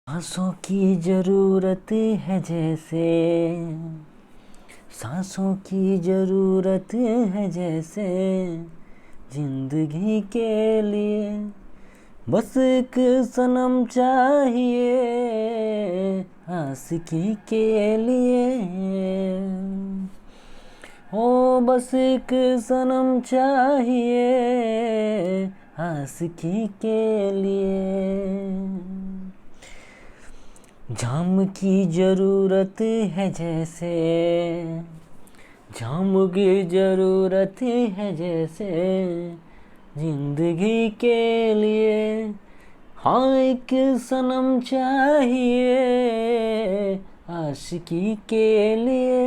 सांसों की जरूरत है जैसे, सांसों की जरूरत है जैसे, जिंदगी के लिए बस एक सनम चाहिए आशिकी के लिए। ओ बस एक सनम चाहिए आशिकी के लिए। जाम की जरूरत है जैसे, जाम की जरूरत है जैसे, जिंदगी के लिए हाँ एक सनम चाहिए आशिकी के लिए।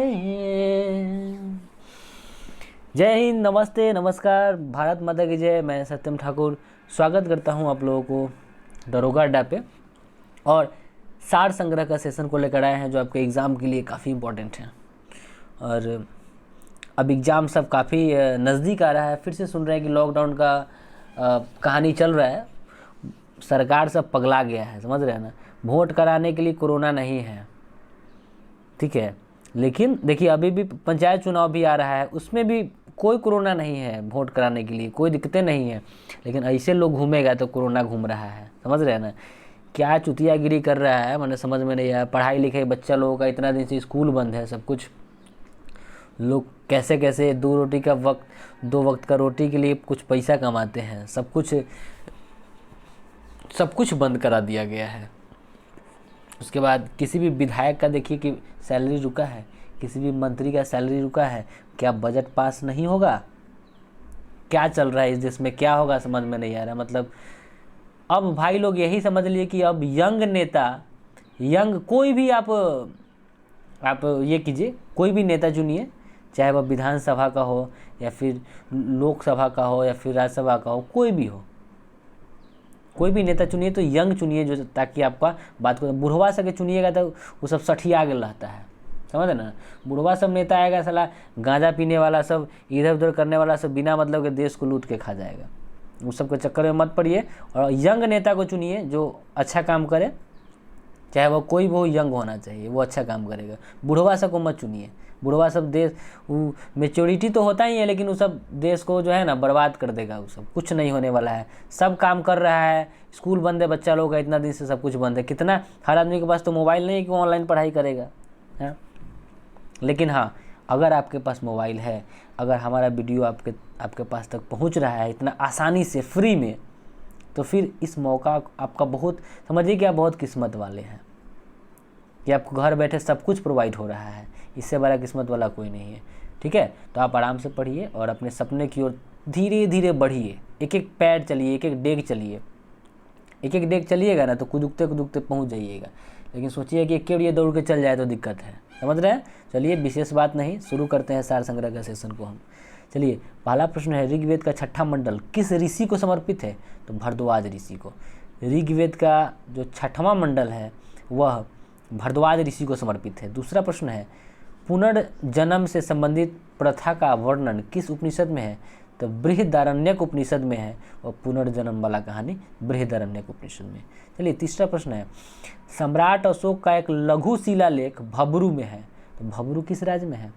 जय हिंद, नमस्ते, नमस्कार, भारत माता की जय। मैं सत्यम ठाकुर स्वागत करता हूं आप लोगों को दरोगा अड्डा पे, और सार संग्रह का सेशन को लेकर आए हैं जो आपके एग्ज़ाम के लिए काफ़ी इम्पोर्टेंट है। और अब एग्ज़ाम सब काफ़ी नज़दीक आ रहा है। फिर से सुन रहे हैं कि लॉकडाउन का कहानी चल रहा है। सरकार सब पगला गया है, समझ रहे हैं ना। वोट कराने के लिए कोरोना नहीं है, ठीक है, लेकिन देखिए अभी भी पंचायत चुनाव भी आ रहा है, उसमें भी कोई कोरोना नहीं है। वोट कराने के लिए कोई दिक्कतें नहीं है, लेकिन ऐसे लोग घूमेगा तो कोरोना घूम रहा है, समझ रहे हैं ना। क्या चुतियागिरी कर रहा है, मैंने समझ में नहीं आया। पढ़ाई लिखाई बच्चा लोगों का इतना दिन से स्कूल बंद है, सब कुछ लोग कैसे कैसे दो वक्त का रोटी के लिए कुछ पैसा कमाते हैं। सब कुछ बंद करा दिया गया है। उसके बाद किसी भी विधायक का देखिए कि सैलरी रुका है, किसी भी मंत्री का सैलरी रुका है। क्या बजट पास नहीं होगा? क्या चल रहा है इस देश में, क्या होगा समझ में नहीं आ रहा। मतलब अब भाई लोग यही समझ लिए कि अब यंग नेता, यंग कोई भी आप ये कीजिए, कोई भी नेता चुनिए, चाहे वह विधानसभा का हो या फिर लोकसभा का हो या फिर राज्यसभा का हो, कोई भी हो, कोई भी नेता चुनिए तो यंग चुनिए, जो ताकि आपका बात को बुढ़वा सके चुनिएगा तो वो सब सठिया आगे रहता है, समझ ना। बुढ़वा सब नेता आएगा साला गांजा पीने वाला, सब इधर उधर करने वाला, सब बिना मतलब के देश को लूट के खा जाएगा। उस सब के चक्कर में मत पड़िए और यंग नेता को चुनिए जो अच्छा काम करे, चाहे वो कोई भी हो, यंग होना चाहिए, वो अच्छा काम करेगा। बुढ़वा सब को मत चुनिए। बुढ़वा सब देश मेच्योरिटी तो होता ही है, लेकिन वो सब देश को जो है ना बर्बाद कर देगा। वो सब कुछ नहीं होने वाला है। सब काम कर रहा है, स्कूल बंद है, बच्चा लोग का इतना दिन से सब कुछ बंद है। कितना हर आदमी के पास तो मोबाइल नहीं है कि वो ऑनलाइन पढ़ाई करेगा, है। लेकिन हाँ, अगर आपके पास मोबाइल है, अगर हमारा वीडियो आपके पास तक पहुँच रहा है इतना आसानी से फ्री में, तो फिर इस मौका आपका बहुत, समझिए कि आप बहुत किस्मत वाले हैं कि आपको घर बैठे सब कुछ प्रोवाइड हो रहा है। इससे बड़ा किस्मत वाला कोई नहीं है, ठीक है। तो आप आराम से पढ़िए और अपने सपने की ओर धीरे धीरे बढ़िए। एक एक पैर चलिए, एक एक डेग चलिए। एक एक डेग चलिएगा ना तो कुदुकते कुदुकते पहुंच जाइएगा। लेकिन सोचिए कि एक के दौड़ के चल जाए तो दिक्कत है, समझ रहे हैं। चलिए, विशेष बात नहीं, शुरू करते हैं सार संग्रह का सेशन को हम। चलिए, पहला प्रश्न है, ऋग्वेद का छठा मंडल किस ऋषि को समर्पित है? तो भरद्वाज ऋषि को। ऋग्वेद का जो छठवां मंडल है वह भरद्वाज ऋषि को समर्पित है। दूसरा प्रश्न है, पुनर्जन्म से संबंधित प्रथा का वर्णन किस उपनिषद में है? तो बृहदारण्यक उपनिषद में है, और पुनर्जन्म वाला कहानी बृहदारण्यक उपनिषद में। चलिए, तीसरा प्रश्न है, सम्राट अशोक का एक लघु शिलालेख भबरू में है। तो भबरू किस राज्य में है?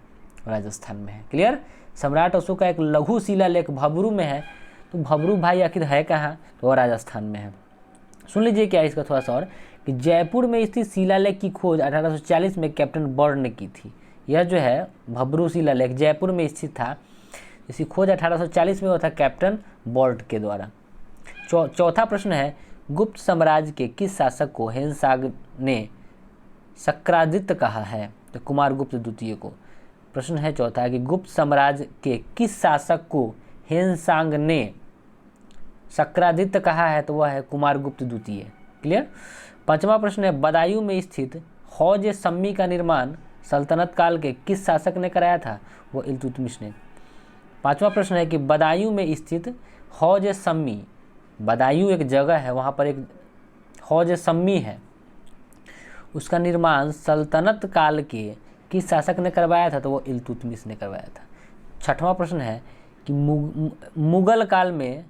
राजस्थान में है। क्लियर। सम्राट अशोक का एक लघु शिलालेख भबरू में है, तो भबरू भाई आखिर है कहाँ? तो वह राजस्थान में है। सुन लीजिए क्या इसका थोड़ा सा और, कि जयपुर में स्थित शिलालेख की खोज 1840 में कैप्टन बर्ड ने की थी। यह जो है भबरू शिलालेख जयपुर में स्थित था, इसकी खोज 1840 में हुआ था कैप्टन बर्ड के द्वारा। चौथा प्रश्न है, गुप्त साम्राज्य के किस शासक को हेनसांग ने शक्रादित्य कहा है? तो कुमारगुप्त द्वितीय को। प्रश्न है चौथा कि गुप्त साम्राज्य के किस शासक को हेनसांग ने शक्रादित्य कहा है? तो वह है कुमारगुप्त द्वितीय। क्लियर। पांचवा प्रश्न है, बदायूं में स्थित हौज सम्मी का निर्माण सल्तनत काल के किस शासक ने कराया था? वो इल्तुतमिश ने। पांचवा प्रश्न है कि बदायूं में स्थित हौज सम्मी, बदायूं एक जगह है, वहाँ पर एक हौज सम्मी है, उसका निर्माण सल्तनत काल के किस शासक ने करवाया था? तो वो इल्तुतमिश ने करवाया था। छठवां प्रश्न है कि मुगल काल में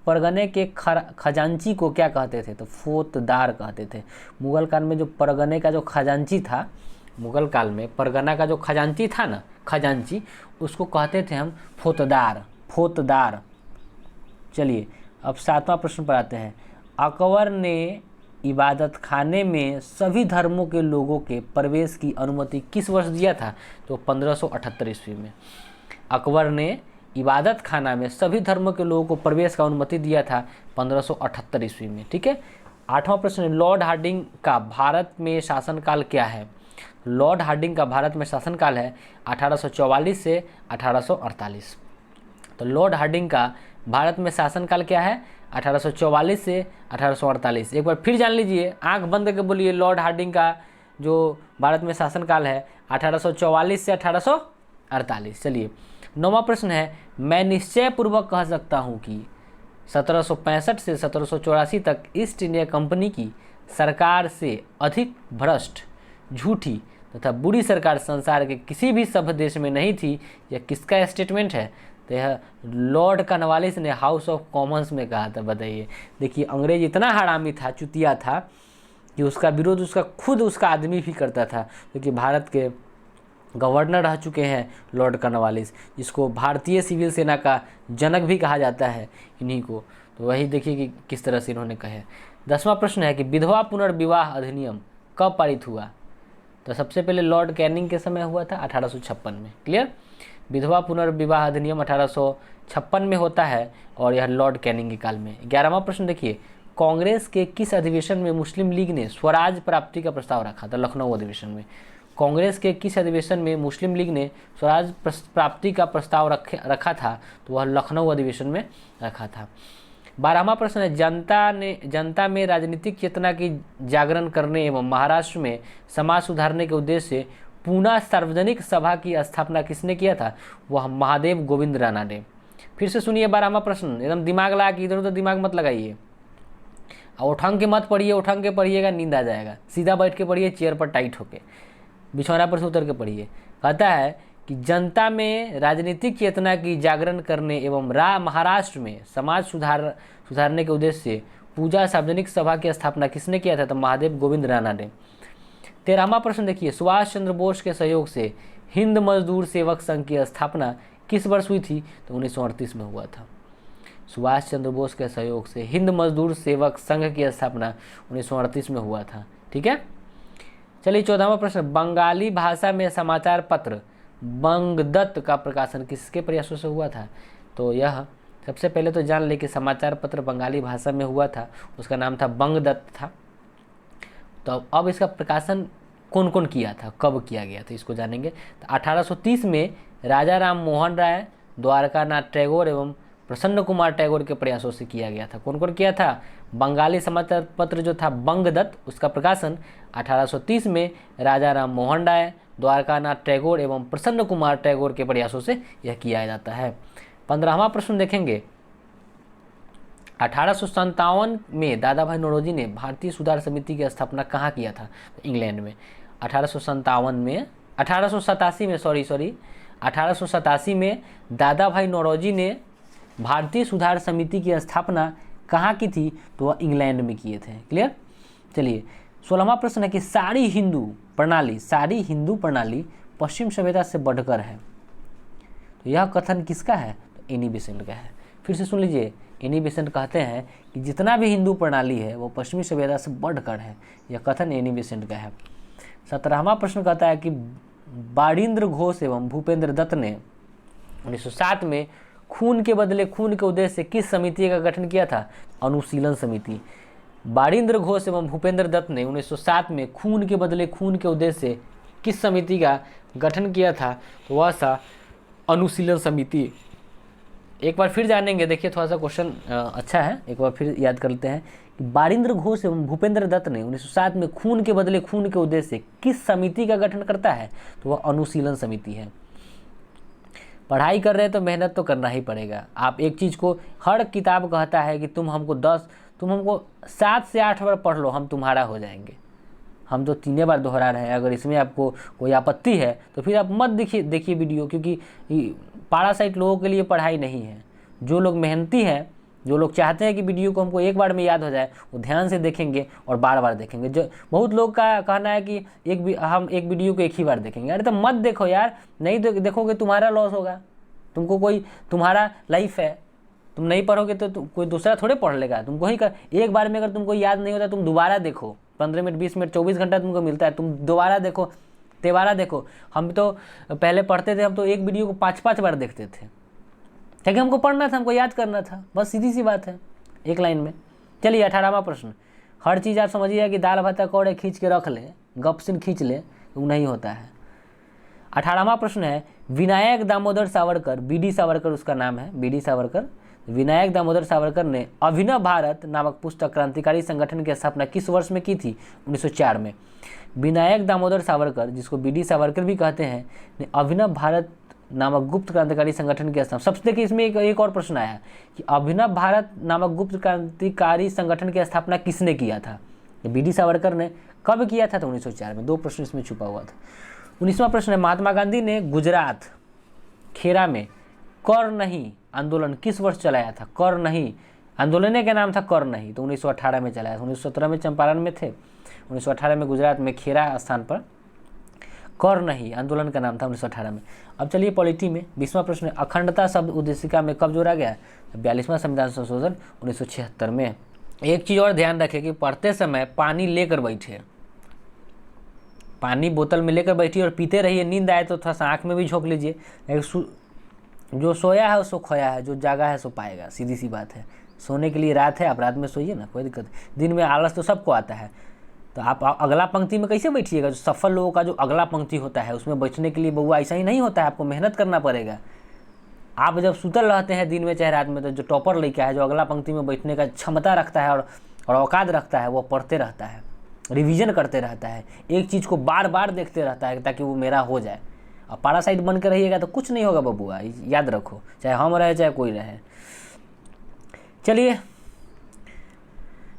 परगने के खजांची को क्या कहते थे? तो फौतदार कहते थे। मुगल काल में जो परगने का जो खजांची था, मुगल काल में परगना का जो खजांची था ना, खजांची, उसको कहते थे हम फौतदार, फौतदार। चलिए अब 7वां प्रश्न पर आते हैं। अकबर ने इबादत खाने में सभी धर्मों के लोगों के प्रवेश की अनुमति किस वर्ष दिया था? तो 1578 ईस्वी में अकबर ने इबादत खाना में सभी धर्मों के लोगों को प्रवेश का अनुमति दिया था 1578 ईस्वी में। ठीक है। 8वां प्रश्न, लॉर्ड हार्डिंग का भारत में शासनकाल क्या है? लॉर्ड हार्डिंग का भारत में शासनकाल है 1844 से 1848। तो लॉर्ड हार्डिंग का भारत में शासनकाल क्या है? 1844 से 1848। एक बार फिर जान लीजिए, आंख बंद करके बोलिए, लॉर्ड हार्डिंग का जो भारत में शासनकाल है 1844 से 1848। चलिए 9वां प्रश्न है, मैं निश्चय पूर्वक कह सकता हूँ कि 1765 से 1784 तक ईस्ट इंडिया कंपनी की सरकार से अधिक भ्रष्ट, झूठी तथा बुरी सरकार संसार के किसी भी सभ्य देश में नहीं थी। यह किसका स्टेटमेंट है? तो यह लॉर्ड कॉर्नवालिस ने हाउस ऑफ कॉमन्स में कहा था। बताइए, देखिए अंग्रेज इतना हरामी था, चुतिया था कि उसका विरोध उसका खुद उसका आदमी भी करता था, क्योंकि भारत के गवर्नर रह चुके हैं लॉर्ड कॉर्नवालिस, जिसको भारतीय सिविल सेना का जनक भी कहा जाता है इन्हीं को। तो वही देखिए कि किस तरह से इन्होंने कहे। 10वां प्रश्न है कि विधवा पुनर्विवाह अधिनियम कब पारित हुआ? तो सबसे पहले लॉर्ड कैनिंग के समय हुआ था 1856 में। क्लियर? विधवा पुनर्विवाह अधिनियम 1856 में होता है और यह लॉर्ड कैनिंग के काल में। 11वां प्रश्न देखिए, कांग्रेस के किस अधिवेशन में मुस्लिम लीग ने स्वराज प्राप्ति का प्रस्ताव रखा था? लखनऊ अधिवेशन में। कांग्रेस के किस अधिवेशन में मुस्लिम लीग ने स्वराज प्राप्ति का प्रस्ताव रखा था? तो वह लखनऊ अधिवेशन में रखा था। 12वां प्रश्न है, जनता में राजनीतिक चेतना की जागरण करने एवं महाराष्ट्र में समाज सुधारने के उद्देश्य से पूना सार्वजनिक सभा की स्थापना किसने किया था? वह महादेव गोविंद राणा ने। फिर से सुनिए 12वां प्रश्न, एकदम दिमाग लगा के, इधर उधर दिमाग मत लगाइए, उठंग के मत पढ़िए, उठंग के पढ़िएगा नींद आ जाएगा। सीधा बैठ के पढ़िए, चेयर पर टाइट होके, बिछौना पर से उतर के पढ़िए। कहता है कि जनता में राजनीतिक चेतना की जागरण करने एवं महाराष्ट्र में समाज सुधारने के उद्देश्य से पूजा सार्वजनिक सभा की स्थापना किसने किया था? तो महादेव गोविंद राणा ने। 13वां प्रश्न देखिए, सुभाष चंद्र बोस के सहयोग से हिंद मजदूर सेवक संघ की स्थापना किस वर्ष हुई थी? तो 1938 में हुआ था। सुभाष चंद्र बोस के सहयोग से हिंद मजदूर सेवक संघ की स्थापना 1938 में हुआ था। ठीक है। चलिए 14वां प्रश्न, बंगाली भाषा में समाचार पत्र बंगदत्त का प्रकाशन किसके प्रयासों से हुआ था? तो यह सबसे पहले तो जान ले कि समाचार पत्र बंगाली भाषा में हुआ था, उसका नाम था बंगदत्त था। तो अब इसका प्रकाशन कौन कौन किया था, कब किया गया था, इसको जानेंगे। तो 1830 में राजा राम मोहन राय, द्वारकानाथ टैगोर एवं प्रसन्न कुमार टैगोर के प्रयासों से किया गया था। कौन कौन किया था? बंगाली समाचार पत्र जो था बंगदत्त, उसका प्रकाशन 1830 में राजा राम मोहन राय, द्वारकानाथ टैगोर एवं प्रसन्न कुमार टैगोर के प्रयासों से यह किया जाता है। 15वां प्रश्न देखेंगे, 1857 में दादा भाई नौरोजी ने भारतीय सुधार समिति की स्थापना कहाँ किया था? तो इंग्लैंड में। 1887 में दादा भाई नौरोजी ने भारतीय सुधार समिति की स्थापना कहाँ की थी? तो वह इंग्लैंड में किए थे। क्लियर? चलिए 16वां प्रश्न है कि सारी हिंदू प्रणाली पश्चिम सभ्यता से बढ़कर है। तो यह कथन किसका है? तो एनी बेसेंट का है। फिर से सुन लीजिए, एनी बेसेंट कहते हैं कि जितना भी हिंदू प्रणाली है वो पश्चिमी सभ्यता से बढ़कर है। यह कथन एनी बेसेंट का है। 17वां प्रश्न कहता है कि बारिंद्र घोष एवं भूपेंद्र दत्त ने 1907 में खून के बदले खून के उद्देश्य से किस समिति का गठन किया था? अनुशीलन समिति। बारिंद्र घोष एवं भूपेंद्र दत्त ने 1907 में खून के बदले खून के उद्देश्य से किस समिति का गठन किया था? तो वह था अनुशीलन समिति। एक बार फिर जानेंगे, देखिए थोड़ा सा क्वेश्चन अच्छा है, एक बार फिर याद करते हैं कि बारिंद्र घोष एवं भूपेंद्र दत्त ने 1907 में खून के बदले खून के उद्देश्य से किस समिति का गठन करता है? तो वह अनुशीलन समिति है। पढ़ाई कर रहे हैं तो मेहनत तो करना ही पड़ेगा। आप एक चीज़ को, हर किताब कहता है कि तुम हमको 7 से 8 बार पढ़ लो, हम तुम्हारा हो जाएंगे। हम तो 3 बार दोहरा रहे हैं। अगर इसमें आपको कोई आपत्ति है तो फिर आप मत देखिए वीडियो, क्योंकि पैरासाइट लोगों के लिए पढ़ाई नहीं है। जो लोग मेहनती हैं जो लोग चाहते हैं कि वीडियो को हमको एक बार में याद हो जाए, वो ध्यान से देखेंगे और बार बार देखेंगे। जो बहुत लोग का कहना है कि हम एक वीडियो को एक ही बार देखेंगे। अरे तो मत देखो यार, नहीं देखोगे तुम्हारा लॉस होगा। तुमको कोई, तुम्हारा लाइफ है, तुम नहीं पढ़ोगे तो कोई दूसरा थोड़े पढ़ लेगा। तुमको ही एक बार में अगर तुमको याद नहीं होता, तुम दोबारा देखो। 15 मिनट, 20 मिनट, 24 घंटा तुमको मिलता है, तुम दोबारा देखो, तिबारा देखो। हम तो पहले पढ़ते थे, हम तो एक वीडियो को 5-5 बार देखते थे, क्योंकि हमको पढ़ना था, हमको याद करना था, बस सीधी सी बात है, एक लाइन में। चलिए 18वां प्रश्न। हर चीज़ आप समझिए कि दाल भात कौड़े खींच के रख ले, गपसिन खींच ले, वो नहीं होता है। 18वां प्रश्न है, विनायक दामोदर सावरकर, BD सावरकर उसका नाम है, BD सावरकर, विनायक दामोदर सावरकर ने अभिनव भारत नामक पुस्तक क्रांतिकारी संगठन की स्थापना किस वर्ष में की थी? 1904 में। विनायक दामोदर सावरकर, जिसको BD सावरकर भी कहते हैं, ने अभिनव भारत नामक गुप्त क्रांतिकारी संगठन की स्थापना, सबसे देखिए इसमें एक और प्रश्न आया कि अभिनव भारत नामक गुप्त क्रांतिकारी संगठन की स्थापना किसने किया था? BD सावरकर ने। कब किया था? तो 1904 में। 2 प्रश्न इसमें छुपा हुआ था। 19वां प्रश्न है, महात्मा गांधी ने गुजरात खेरा में कर नहीं आंदोलन किस वर्ष चलाया था? कर नहीं आंदोलन का नाम था कर नहीं, तो 1918 में चलाया था। 1917 में चंपारण में थे, 1918 में गुजरात में खेरा स्थान पर कर नहीं आंदोलन का नाम था 1918 में। अब चलिए पॉलिटी में 20वां प्रश्न है, अखंडता शब्द उद्देशिका में कब जोड़ा गया? 42वां संविधान संशोधन 1976 में। एक चीज़ और ध्यान रखें कि पढ़ते समय पानी लेकर बैठे, पानी बोतल में लेकर बैठिए और पीते रहिए। नींद आए तो थोड़ा सा आँख में भी झोंक लीजिए। जो सोया है उसको खोया है, जो जागा है सो पाएगा, सीधी सी बात है। सोने के लिए रात है, आप रात में सोइए ना, कोई दिक्कत। दिन में आलस तो सबको आता है, तो आप अगला पंक्ति में कैसे बैठिएगा? जो सफल लोगों का जो अगला पंक्ति होता है उसमें बैठने के लिए बउआ ऐसा ही नहीं होता है, आपको मेहनत करना पड़ेगा। आप जब सुतल रहते हैं दिन में चाहे रात में, तो जो टॉपर लड़का है, जो अगला पंक्ति में बैठने का क्षमता रखता है और औकात रखता है, वो पढ़ते रहता है, रिवीजन करते रहता है, एक चीज़ को बार बार देखते रहता है ताकि वो मेरा हो जाए। अब पैरासाइट बन के रहिएगा तो कुछ नहीं होगा बबुआ, याद रखो, चाहे हम रहे चाहे कोई रहे। चलिए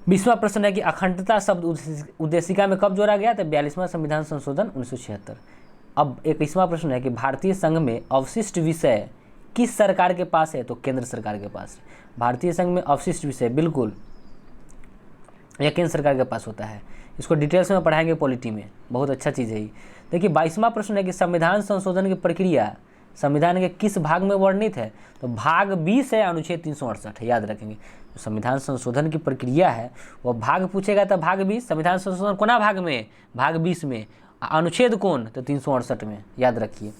20वां प्रश्न है कि अखंडता शब्द उद्देशिका में कब जोड़ा गया? तो 42वां संविधान संशोधन 1976। अब 21वां प्रश्न है कि भारतीय संघ में अवशिष्ट विषय किस सरकार के पास है? तो केंद्र सरकार के पास। भारतीय संघ में अवशिष्ट विषय बिल्कुल यह केंद्र सरकार के पास होता है। इसको डिटेल्स में पढ़ाएंगे पॉलिटी में, बहुत अच्छा चीज़ है ये। देखिए 22वां प्रश्न है कि संविधान संशोधन की प्रक्रिया संविधान के किस भाग में वर्णित है? तो भाग 20 है, अनुच्छेद 368 है, याद रखेंगे। तो संविधान संशोधन की प्रक्रिया है वो भाग पूछेगा तो भाग 20। संविधान संशोधन कोना भाग में? भाग 20 में। अनुच्छेद कौन? तो 368 में, याद रखिए।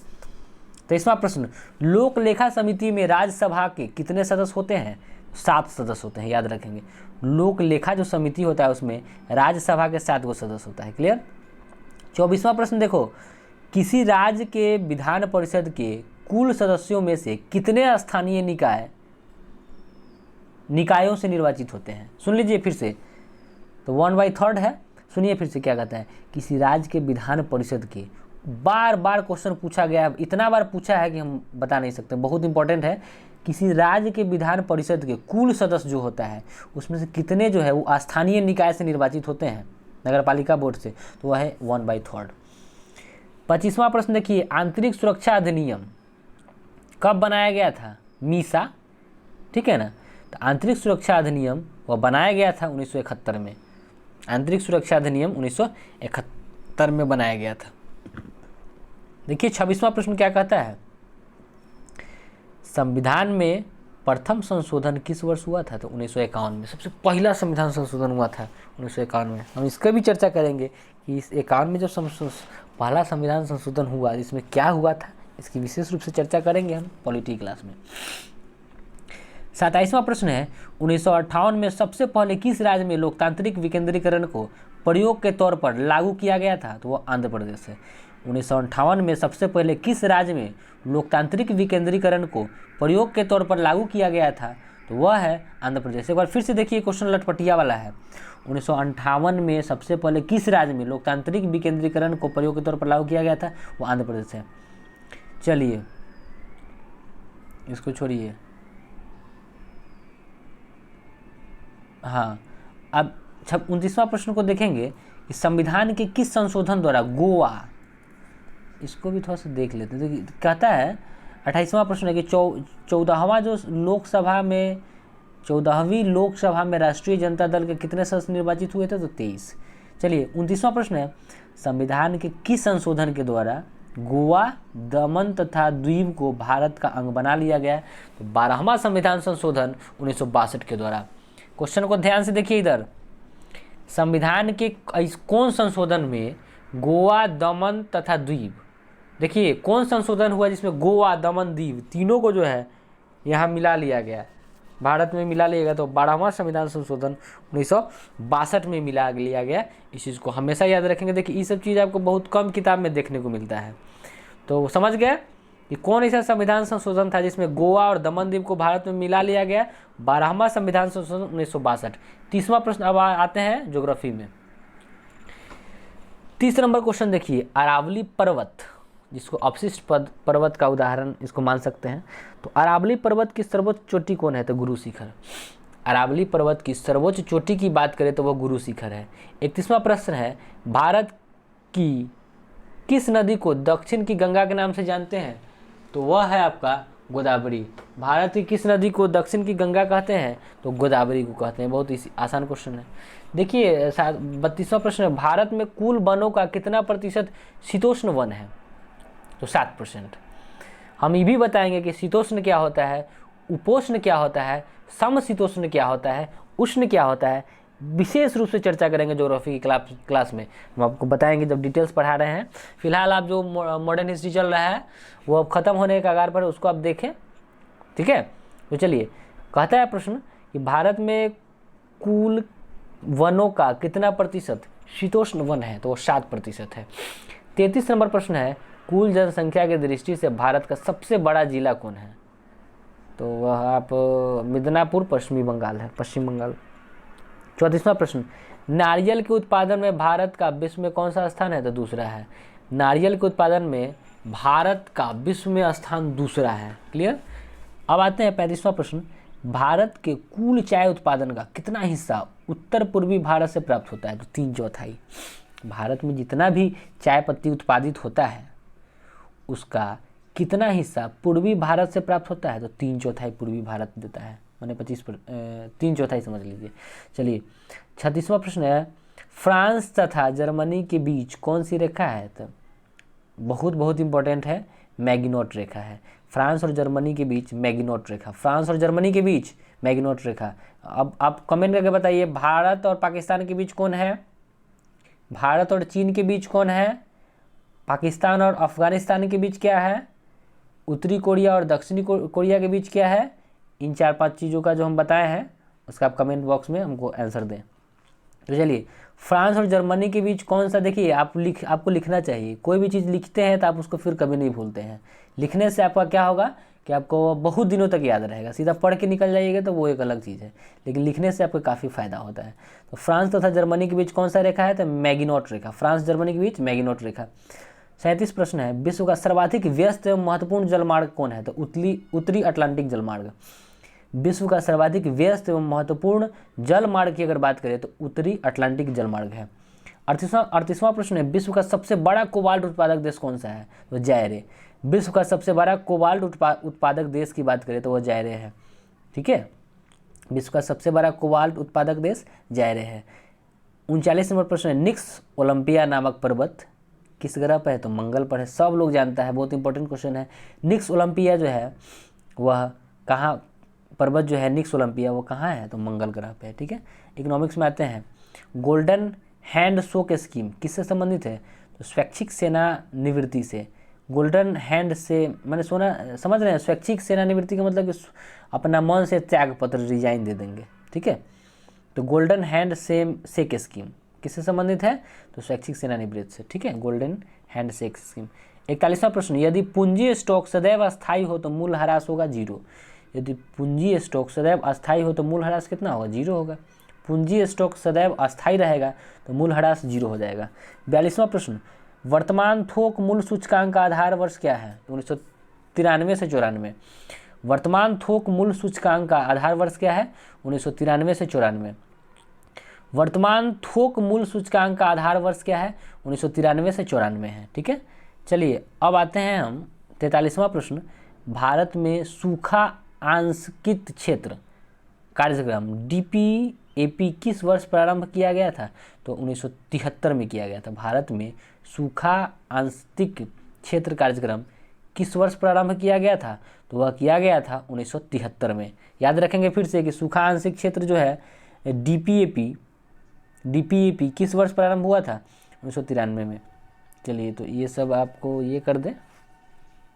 23वां प्रश्न, लोक लेखा समिति में राज्यसभा के कितने सदस्य होते हैं? 7 सदस्य होते हैं, याद रखेंगे। लोक लेखा जो समिति होता है उसमें राज्यसभा के 7 गो सदस्य होता है। क्लियर? 24वां प्रश्न देखो, किसी राज्य के विधान परिषद के कुल सदस्यों में से कितने स्थानीय निकायों से निर्वाचित होते हैं? सुन लीजिए फिर से, तो 1/3 है। सुनिए फिर से क्या कहता है, किसी राज्य के विधान परिषद के, बार बार क्वेश्चन पूछा गया है, इतना बार पूछा है कि हम बता नहीं सकते, बहुत इंपॉर्टेंट है। किसी राज्य के विधान परिषद के कुल सदस्य जो होता है उसमें से कितने जो है वो स्थानीय निकाय से निर्वाचित होते हैं, नगर पालिका बोर्ड से? तो वह है 1/3। 25वां प्रश्न देखिए, आंतरिक सुरक्षा अधिनियम कब बनाया गया था? मीसा, ठीक है ना। तो आंतरिक सुरक्षा अधिनियम वह बनाया गया था 1971 में। आंतरिक सुरक्षा अधिनियम 1971 में बनाया गया था। देखिए 26वां प्रश्न क्या कहता है, संविधान में प्रथम संशोधन किस वर्ष हुआ था? तो 1951 में सबसे पहला संविधान संशोधन हुआ था 1951 में। हम इसका भी चर्चा करेंगे कि इस 51 में जो पहला संविधान संशोधन हुआ इसमें क्या हुआ था, इसकी विशेष रूप से चर्चा करेंगे हम पॉलिटी क्लास में। 27वां प्रश्न है, 1958 में सबसे पहले किस राज्य में लोकतांत्रिक विकेंद्रीकरण को प्रयोग के तौर पर लागू किया गया था? तो वो आंध्र प्रदेश है। 1958 में सबसे पहले किस राज्य में लोकतांत्रिक विकेंद्रीकरण को प्रयोग के तौर पर लागू किया गया था? तो वह है आंध्र प्रदेश। एक बार फिर से देखिए, क्वेश्चन लटपटिया वाला है। 1958 में सबसे पहले किस राज्य में लोकतांत्रिक विकेंद्रीकरण को प्रयोग के तौर पर लागू किया गया था? वो आंध्र प्रदेश है। चलिए इसको छोड़िए। हाँ, अब 29वां प्रश्न को देखेंगे कि संविधान के किस संशोधन द्वारा गोवा, इसको भी थोड़ा सा देख लेते हैं। तो कहता है 28वां प्रश्न है कि 14वां जो लोकसभा में 14वीं लोकसभा में राष्ट्रीय जनता दल के कितने सदस्य निर्वाचित हुए थे? तो 23। चलिए 29वां प्रश्न है, संविधान के किस संशोधन के द्वारा गोवा, दमन तथा द्वीप को भारत का अंग बना लिया गया? तो 12वां संविधान संशोधन 1962 के द्वारा। क्वेश्चन को ध्यान से देखिए इधर, संविधान के कौन संशोधन में गोवा, दमन तथा द्वीप, देखिए कौन संशोधन हुआ जिसमें गोवा, दमन, द्वीप तीनों को जो है यहाँ मिला लिया गया, भारत में मिला लिया गया। तो 12वां संविधान संशोधन 1962 में मिला लिया गया। इस चीज़ को हमेशा याद रखेंगे। देखिए ये सब चीज़ आपको बहुत कम किताब में देखने को मिलता है। तो समझ गए कि कौन ऐसा संविधान संशोधन था जिसमें गोवा और दमन द्वीप को भारत में मिला लिया गया? 12वां संविधान संशोधन 1962। 30वां प्रश्न अब आते हैं ज्योग्राफी में। 30 नंबर क्वेश्चन देखिए, अरावली पर्वत, जिसको अवशिष्ट पर्वत का उदाहरण इसको मान सकते हैं। तो अरावली पर्वत की सर्वोच्च चोटी कौन है? तो गुरु शिखर। अरावली पर्वत की सर्वोच्च चोटी की बात करें तो वह गुरु शिखर है। 31वां प्रश्न है, भारत की किस नदी को दक्षिण की गंगा के नाम से जानते हैं? तो वह है आपका गोदावरी। भारत की किस नदी को दक्षिण की गंगा कहते हैं? तो गोदावरी को कहते हैं। बहुत ही आसान क्वेश्चन है। देखिए 32वां प्रश्न है, भारत में कुल वनों का कितना प्रतिशत शीतोष्ण वन है? तो 7%। हम ये भी बताएंगे कि शीतोष्ण क्या होता है, उपोष्ण क्या होता है, समशीतोष्ण क्या होता है, उष्ण क्या होता है, विशेष रूप से चर्चा करेंगे ज्योग्राफी की क्लास में। हम आपको बताएंगे जब डिटेल्स पढ़ा रहे हैं। फिलहाल आप जो मॉडर्न हिस्ट्री चल रहा है वो अब खत्म होने के कगार पर, उसको आप देखें, ठीक है। तो चलिए, कहता है प्रश्न कि भारत में कुल वनों का कितना प्रतिशत शीतोष्ण वन है? तो वो 7% है। 33 नंबर प्रश्न है, कुल जनसंख्या की दृष्टि से भारत का सबसे बड़ा जिला कौन है? तो वह आप मिदनापुर पश्चिम बंगाल। 34वां प्रश्न, नारियल के उत्पादन में भारत का विश्व में कौन सा स्थान है? तो दूसरा है। नारियल के उत्पादन में भारत का विश्व में स्थान दूसरा है। क्लियर। अब आते हैं 35वां प्रश्न, भारत के कुल चाय उत्पादन का कितना हिस्सा उत्तर पूर्वी भारत से प्राप्त होता है? तो 3/4। भारत में जितना भी चाय पत्ती उत्पादित होता है उसका कितना हिस्सा पूर्वी भारत से प्राप्त होता है? तो 3/4 पूर्वी भारत देता है, मैंने 3/4 समझ लीजिए। चलिए 36वां प्रश्न है, फ्रांस तथा जर्मनी के बीच कौन सी रेखा है? तो बहुत इंपॉर्टेंट है, मैगिनोट रेखा है। फ्रांस और जर्मनी के बीच मैगिनोट रेखा, फ्रांस और जर्मनी के बीच मैगिनोट रेखा। अब आप कमेंट करके बताइए, भारत और पाकिस्तान के बीच कौन है? भारत और चीन के बीच कौन है? पाकिस्तान और अफगानिस्तान के बीच क्या है? उत्तरी कोरिया और दक्षिणी कोरिया के बीच क्या है? इन 4-5 चीज़ों का जो हम बताए हैं उसका आप कमेंट बॉक्स में हमको आंसर दें। तो चलिए, फ्रांस और जर्मनी के बीच कौन सा, देखिए आपको लिखना चाहिए। कोई भी चीज़ लिखते हैं तो आप उसको फिर कभी नहीं भूलते हैं। लिखने से आपका क्या होगा कि आपको बहुत दिनों तक याद रहेगा। सीधा पढ़ के निकल जाइएगा तो वो एक अलग चीज़ है, लेकिन लिखने से आपको काफ़ी फायदा होता है। तो फ्रांस तथा जर्मनी के बीच कौन सा रेखा है? तो मैगिनोट रेखा। फ्रांस जर्मनी के बीच मैगिनोट रेखा। 37 प्रश्न है, विश्व का सर्वाधिक व्यस्त एवं महत्वपूर्ण जलमार्ग कौन है? तो उत्तरी अटलांटिक जलमार्ग। विश्व का सर्वाधिक व्यस्त एवं महत्वपूर्ण जलमार्ग की अगर बात करें तो उत्तरी अटलांटिक जलमार्ग है। 38वां प्रश्न है, विश्व का सबसे बड़ा कोबाल्ट उत्पादक देश कौन सा है? तो जायरे। विश्व का सबसे बड़ा कोबाल्ट उत्पादक देश की बात करें तो वह जायरे है। ठीक है, विश्व का सबसे बड़ा कोबाल्ट उत्पादक देश जायरे है। 39 नंबर प्रश्न है, निक्स ओलंपिया नामक पर्वत किस ग्रह पर है? तो मंगल पर है। सब लोग जानता है, बहुत इंपॉर्टेंट क्वेश्चन है। निक्स ओलंपिया जो है वह कहाँ, पर्वत जो है निक्स ओलंपिया वो कहाँ है? तो मंगल ग्रह पे है। ठीक है। इकोनॉमिक्स में आते हैं, गोल्डन हैंड शोक स्कीम किससे संबंधित है? तो स्वैच्छिक सेना निवृत्ति से। गोल्डन हैंड से मैंने सुना, समझ रहे हैं, स्वैच्छिक सेना निवृत्ति का मतलब कि अपना मन से त्याग पत्र, रिजाइन दे देंगे। ठीक है। तो गोल्डन हैंड शेक स्कीम किससे संबंधित है? तो स्वैच्छिक सेना निवृत्ति से। ठीक है, गोल्डन हैंड शेक स्कीम। 41वां प्रश्न, यदि पूंजी स्टॉक सदैव अस्थायी हो तो मूल ह्रास होगा 0। यदि पूंजी स्टॉक सदैव अस्थायी हो तो मूल ह्रास कितना होगा? 0 होगा। पूंजी स्टॉक सदैव अस्थायी रहेगा तो मूल ह्रास 0 हो जाएगा। 42वां प्रश्न, वर्तमान थोक मूल्य सूचकांक का आधार वर्ष क्या है? 1993 से 94। वर्तमान थोक मूल्य सूचकांक का आधार वर्ष क्या है? 1993 से 94। वर्तमान थोक मूल्य सूचकांक का आधार वर्ष क्या है? 1993 से 94 है। ठीक है। चलिए अब आते हैं हम 43वां प्रश्न, भारत में सूखा आंशिकित क्षेत्र कार्यक्रम DPAP किस वर्ष प्रारंभ किया गया था? तो 1973 में किया गया था। भारत में सूखा आंशिक क्षेत्र कार्यक्रम किस वर्ष प्रारंभ किया गया था? तो वह किया गया था 1973 में। याद रखेंगे फिर से कि सूखा आंशिक क्षेत्र जो है DPAP किस वर्ष प्रारंभ हुआ था? 1993 में। चलिए, तो ये सब आपको ये कर दें,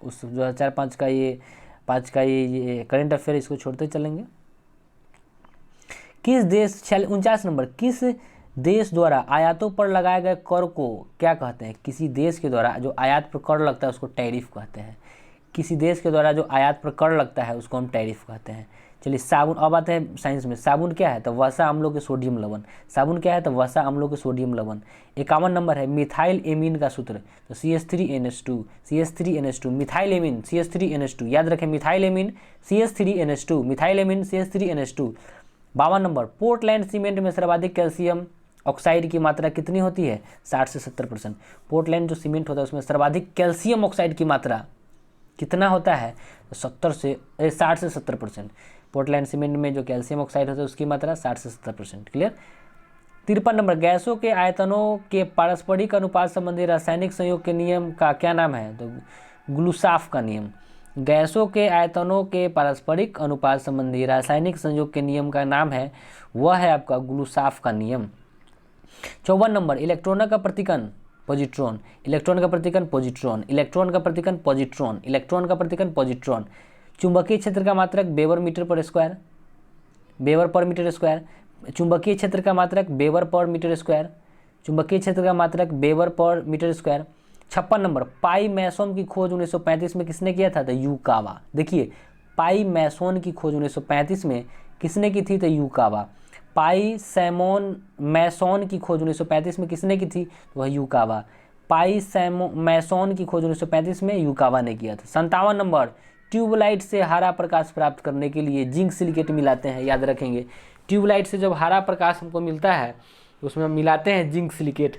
उस 2005 का ये 5 का ये करंट अफेयर इसको छोड़ते चलेंगे। किस देश 49 नंबर, किस देश द्वारा आयातों पर लगाए गए कर को क्या कहते हैं? किसी देश के द्वारा जो आयात पर कर लगता है उसको टैरिफ कहते हैं। किसी देश के द्वारा जो आयात पर कर लगता है उसको हम टैरिफ कहते हैं। चलिए, साबुन, अब आते हैं साइंस में। साबुन क्या है? तो वसा अम्लों के सोडियम लवण। साबुन क्या है? तो वसा अम्लों के सोडियम लवण। 51 नंबर है मिथाइल एमीन का सूत्र, तो CH3NH2, CH3NH2, methyl amine CH3NH2। याद रखें, methyl amine CH3NH2, methyl amine CH3NH2। 52 number, Portland cement में सर्वाधिक कैल्शियम ऑक्साइड की मात्रा कितनी होती है? 60 से 70%। पोर्टलैंड जो सीमेंट होता है उसमें सर्वाधिक कैल्शियम ऑक्साइड की मात्रा कितना होता है? 60 से 70%। पोर्टलैंड सीमेंट में जो कैल्शियम ऑक्साइड होता है उसकी मात्रा 60 से 70%। क्लियर। 53 नंबर, गैसों के आयतनों के पारस्परिक अनुपात संबंधी रासायनिक संयोग के नियम का क्या नाम है? तो ग्लूसाफ का नियम। गैसों के आयतनों के पारस्परिक अनुपात संबंधी रासायनिक संयोग के नियम का नाम है, वह है आपका ग्लूसाफ का नियम। 54 नंबर, इलेक्ट्रॉन का प्रतिकन पॉजिट्रॉन, इलेक्ट्रॉन का प्रतिकन पॉजिट्रॉन, इलेक्ट्रॉन का प्रतिकन पॉजिट्रॉन, इलेक्ट्रॉन का प्रतिकन पॉजिट्रॉन। चुंबकीय क्षेत्र का मात्रक वेबर मीटर पर स्क्वायर, वेबर पर मीटर स्क्वायर। चुंबकीय क्षेत्र का मात्रक वेबर पर मीटर स्क्वायर, चुंबकीय क्षेत्र का मात्रक वेबर पर metre square. 56 number, pi meson की खोज 1935 में किसने किया था? तो यूकावा। देखिए, पाई मैसोन की खोज 1935 में किसने की थी? तो यूकावा। पाई सैमोन मैसोन की खोज 1935 में किसने की थी? तो वह यूकावा। पाई मैसोन की खोज 1935 में यूकावा ने किया था। 57 नंबर, ट्यूबलाइट से हरा प्रकाश प्राप्त करने के लिए जिंक सिलिकेट मिलाते हैं। याद रखेंगे, ट्यूबलाइट से जब हरा प्रकाश हमको मिलता है तो उसमें हम मिलाते हैं जिंक सिलिकेट।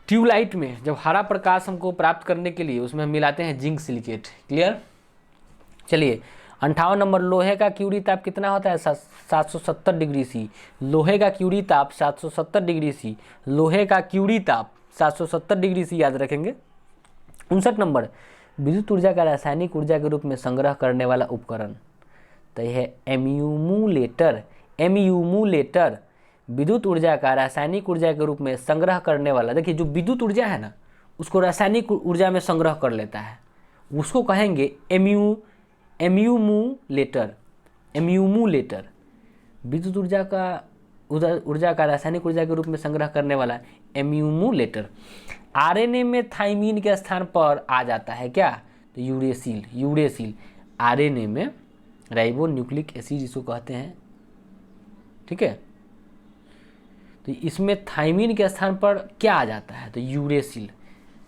ट्यूबलाइट में जब हरा प्रकाश हमको प्राप्त करने के लिए उसमें हम मिलाते हैं जिंक सिलिकेट। क्लियर। चलिए, 58 नंबर, लोहे का क्यूरी ताप कितना होता है? 770 डिग्री सी। लोहे का क्यूरी ताप 770 डिग्री सी। लोहे का क्यूरी ताप 770 डिग्री सी। याद रखेंगे। 59 नंबर, विद्युत ऊर्जा का रासायनिक ऊर्जा के रूप में संग्रह करने वाला उपकरण, तो यह है एम्यूमुलेटर। एम्यूमुलेटर विद्युत ऊर्जा का रासायनिक ऊर्जा के रूप में संग्रह करने वाला। देखिए, जो विद्युत ऊर्जा है ना उसको रासायनिक ऊर्जा में संग्रह कर लेता है, उसको कहेंगे एम्यूमुलेटर। एम्यूमुलेटर विद्युत ऊर्जा का रासायनिक ऊर्जा के रूप में संग्रह करने वाला एम्यूमुलेटर। आरएनए में थाइमीन के स्थान पर आ जाता है क्या? तो यूरेसिल। यूरेसिल आरएनए में राइबो न्यूक्लिक एसिड इसको कहते हैं। ठीक है, तो इसमें थाइमीन के स्थान पर क्या आ जाता है? तो यूरेसिल।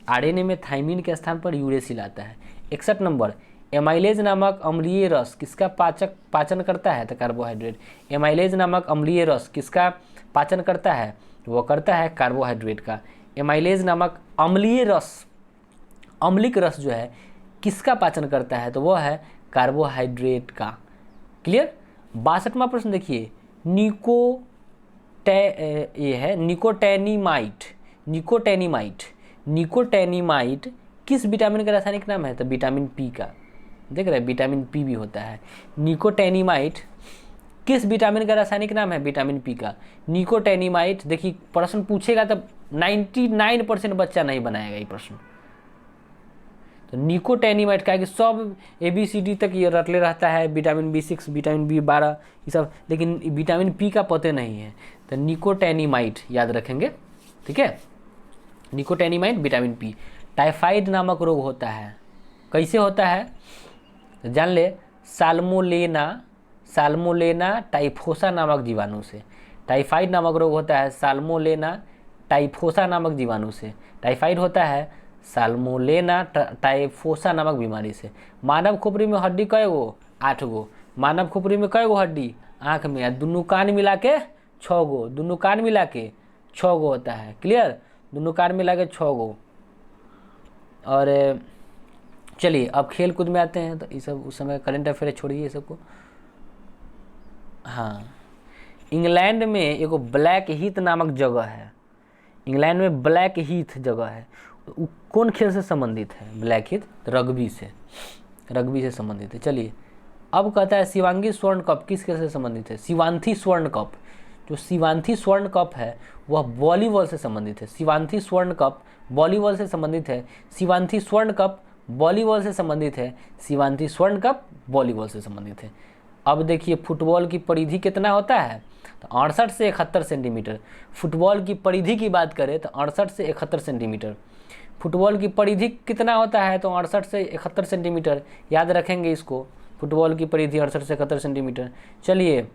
आरएनए में थाइमीन के स्थान पर यूरेसिल आता है। 61 नंबर, एमाइलेज नामक अम्लीय रस किसका पाचन करता है? तो कार्बोहाइड्रेट। एमाइलेज नामक अम्लीय रस किसका पाचन करता है? वो करता है कार्बोहाइड्रेट का। एमाइलेज नामक अम्लीय रस, अम्लिक रस जो है किसका पाचन करता है? तो वो है कार्बोहाइड्रेट का। क्लियर। 62वां प्रश्न देखिए, निकोटेनिमाइट। निकोटेनिमाइट, निकोटेनिमाइट किस विटामिन का रासायनिक नाम है? तो विटामिन पी का। देख रहे हैं, विटामिन पी भी होता है। निकोटेनिमाइट किस विटामिन का रासायनिक नाम है? विटामिन पी का। निकोटेनिमाइट, देखिए प्रश्न पूछेगा तब 99% बच्चा नहीं बनाएगा ये प्रश्न। तो निकोटेनिमाइट का कि सब ABCD तक ये रटले रहता है, विटामिन B6, विटामिन B12 ये सब, लेकिन विटामिन पी का पते नहीं है। तो निकोटेनिमाइट याद रखेंगे। ठीक है, निकोटेनिमाइट विटामिन पी। टाइफाइड नामक रोग होता है, कैसे होता है? तो जान ले, साल्मोनेला टाइफोसा नामक जीवाणु से। टाइफाइड नामक रोग होता है साल्मोनेला टाइफोसा नामक जीवाणु से। टाइफाइड होता है साल्मोनेला टाइफोसा नामक बीमारी से। मानव खोपड़ी में हड्डी कय गो? 8 गो। मानव खोपड़ी में कय गो हड्डी? आँख में। दोनों कान मिला के 6 गो। दोनों कान मिला के 6 गो होता है। क्लियर, दोनों कान मिला के 6 गो। और चलिए अब खेल कूद में आते हैं। तो ये सब उस समय करंट अफेयर छोड़िए ये सबको। हाँ, इंग्लैंड में एगो ब्लैक हीथ नामक जगह है। इंग्लैंड में ब्लैक हीथ जगह है, वो कौन खेल से संबंधित है? ब्लैक हीथ रग्बी से संबंधित है। चलिए अब कहता है शिवांगी स्वर्ण कप किस खेल से संबंधित है? शिवांथी स्वर्ण कप। जो शिवांथी स्वर्ण कप है वह वॉलीबॉल से संबंधित है। शिवांथी स्वर्ण कप वॉलीबॉल से संबंधित है। शिवांथी स्वर्ण कप वॉलीबॉल से संबंधित है। शिवांथी स्वर्ण कप वॉलीबॉल से संबंधित है। अब देखिए फुटबॉल की परिधि कितना होता है? तो 68 से 71 सेंटीमीटर। फुटबॉल की परिधि की बात करें तो 68 से 71 सेंटीमीटर। फुटबॉल की परिधि कितना होता है? तो 68 से 71 सेंटीमीटर। याद रखेंगे इसको, फुटबॉल की परिधि 68 से 71 सेंटीमीटर। चलिए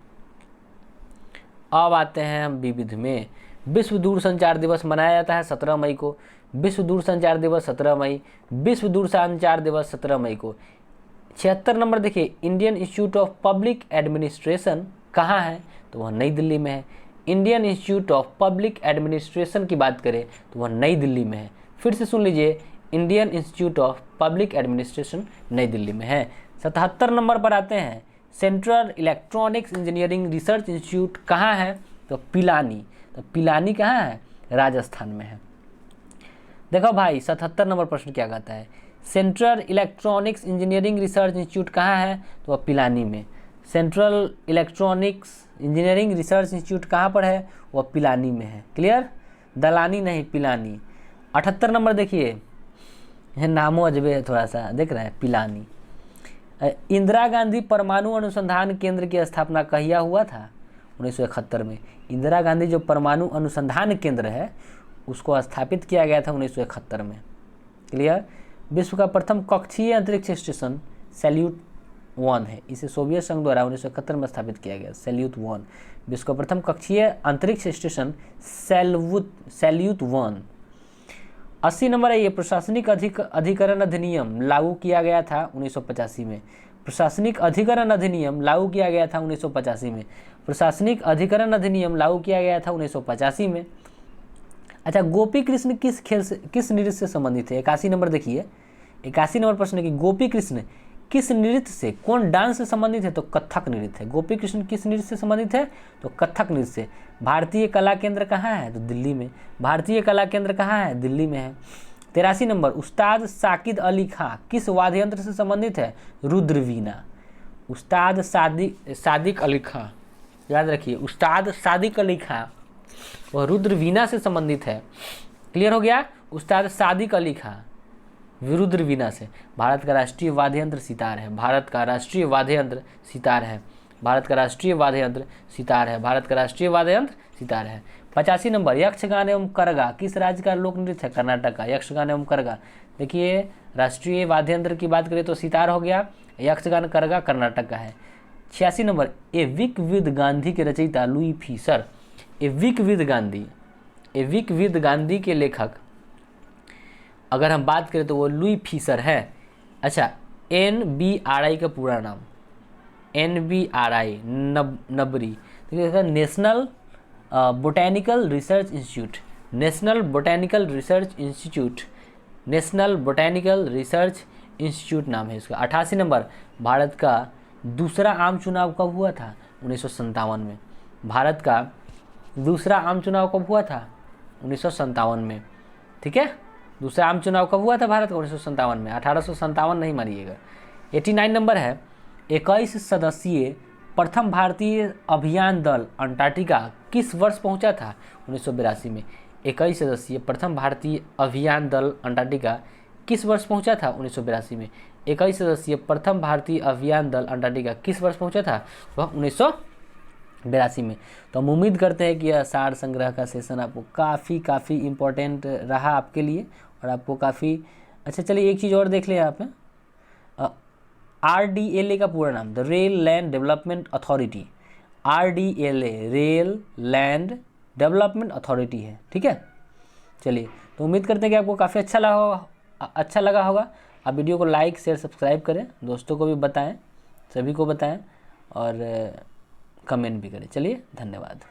अब आते हैं हम विविध में। विश्व दूरसंचार दिवस मनाया जाता है 17 मई को। विश्व दूरसंचार दिवस 17 मई। विश्व दूरसंचार दिवस 17 मई को। 76 नंबर देखिए, Indian institute of public administration कहाँ है? तो वह नई दिल्ली में है। Indian institute of public administration की बात करें तो वह नई दिल्ली में है। फिर से सुन लीजिए, Indian institute of public administration नई दिल्ली में है। 77 नंबर पर आते हैं, central electronics engineering research institute कहाँ है? तो पिलानी। तो पिलानी कहाँ है? राजस्थान में है। देखो भाई 77 नंबर प्रश्न क्या कहता है? Central electronics engineering research institute कहाँ है? तो वह पिलानी में। Central electronics engineering research institute कहाँ पर है? वह पिलानी में है। क्लियर? दलानी नहीं, पिलानी। 78 नंबर देखिए, यह नामों अजबे है थोड़ा सा, देख रहे हैं, पिलानी। इंदिरा गांधी परमाणु अनुसंधान केंद्र की स्थापना कहिया हुआ था? 1971 में। इंदिरा गांधी जो परमाणु अनुसंधान केंद्र है उसको स्थापित किया गया था 1971 में। क्लियर? विश्व का प्रथम कक्षीय अंतरिक्ष स्टेशन सैल्यूट 1 है। इसे सोवियत संघ द्वारा 1971 में स्थापित किया गया। सैल्यूट 1 विश्व का प्रथम कक्षीय अंतरिक्ष स्टेशन सैल्यूट 1। 80 नंबर है ये, प्रशासनिक अधिकरण अधिनियम लागू किया गया था 1985 में। प्रशासनिक अधिकरण अधिनियम लागू किया गया था 1985 में। प्रशासनिक अधिकरण अधिनियम लागू किया गया था 1985 में। अच्छा, गोपी कृष्ण किस नृत्य से संबंधित है? 81 नंबर देखिए, 81 नंबर प्रश्न है कि गोपी कृष्ण किस नृत्य से, कौन डांस से संबंधित है? तो कथक नृत्य है। गोपी कृष्ण किस नृत्य से संबंधित है? तो कथक नृत्य से। भारतीय कला केंद्र कहाँ है? तो दिल्ली में। भारतीय कला केंद्र कहाँ है? दिल्ली में है। 83 नंबर, उस्ताद साकिब अली खां किस वाद्य यंत्र से संबंधित है? रुद्रवीणा। उस्ताद सादिक अली खां, याद रखिए, उस्ताद सादिक अली खां वह रुद्रवीणा से संबंधित है। क्लियर हो गया? उस्ताद सादिक अली खां रुद्रवीणा से। भारत का राष्ट्रीय वाद्य यंत्र सितार है। भारत का राष्ट्रीय वाद्य यंत्र सितार है। भारत का राष्ट्रीय वाद्य यंत्र सितार है। भारत का राष्ट्रीय वाद्य यंत्र सितार है। 85 नंबर, यक्षगान एवं करगा किस राज्य का लोक नृत्य है? कर्नाटक का। यक्षगान एवं करगा, देखिए राष्ट्रीय वाद्य यंत्र की बात करें तो सितार हो गया, यक्षगान करगा कर्नाटक का है। 86 number, a week with Gandhi के रचयिता Louis Fischer. A week with Gandhi के लेखक अगर हम बात करें तो वो लुई फीसर है। अच्छा, NBRI का पूरा नाम, NBRI नबरी, देखिए national botanical research institute. National botanical research institute, national botanical research institute नाम है इसका। 88 नंबर, भारत का दूसरा आम चुनाव कब हुआ था? 1957 में। भारत का दूसरा आम चुनाव कब हुआ था? 1957 में। ठीक है, दूसरा आम चुनाव कब हुआ था भारत का? 1957 में। 1857 नहीं मानिएगा। 89 नंबर है, 21 सदस्यीय प्रथम भारतीय अभियान दल अंटार्कटिका किस वर्ष पहुंचा था? 1982 में। 21 सदस्यीय प्रथम भारतीय अभियान दल अंटार्कटिका किस वर्ष पहुंचा था? 1982 में। 21 सदस्यीय प्रथम भारतीय अभियान दल अंटार्कटिका किस वर्ष पहुंचा था? वह 1982 में। तो हम उम्मीद करते हैं कि यह सार संग्रह का सेशन आपको काफ़ी इम्पोर्टेंट रहा आपके लिए और आपको काफ़ी अच्छा। चलिए एक चीज़ और देख लें यहाँ पे, RDLA का पूरा नाम, the rail land development authority. RDLA rail land development authority है। ठीक है, चलिए तो उम्मीद करते हैं कि आपको काफ़ी अच्छा लगा होगा। आप वीडियो को लाइक शेयर सब्सक्राइब करें, दोस्तों को भी बताएं, सभी को बताएं और कमेंट भी करें। चलिए, धन्यवाद।